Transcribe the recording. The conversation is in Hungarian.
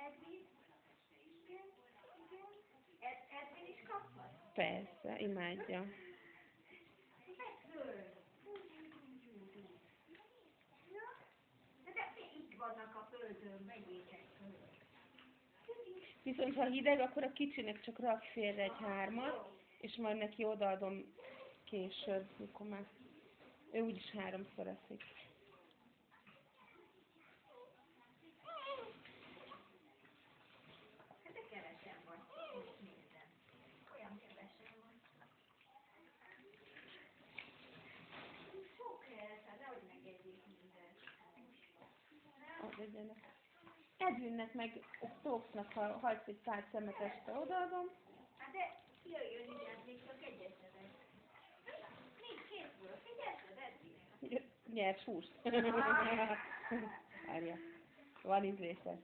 Edwin? Igen, igen. Edwin is kaphat? Persze, imádja. Föl. De itt vannak a földön, vegyétek föl. Viszont ha hideg, akkor a kicsinek csak rak félre egy 3-at, és majd neki odaadom később, mikor már... Ő úgyis 3-szor eszik. De kevesen vagytok, nézem. Olyan kevesen van. Sok ez, hát nehogy megegyék mindent. Hadd legyenek. Edwinnek meg Stokesnak, ha hagysz egy pár szemet este, odaadom. Hát de jöjjön ide, még csak egyesedet. Nincs készből, figyelted Edwin? Nyers húst. Várja. Van ízlése.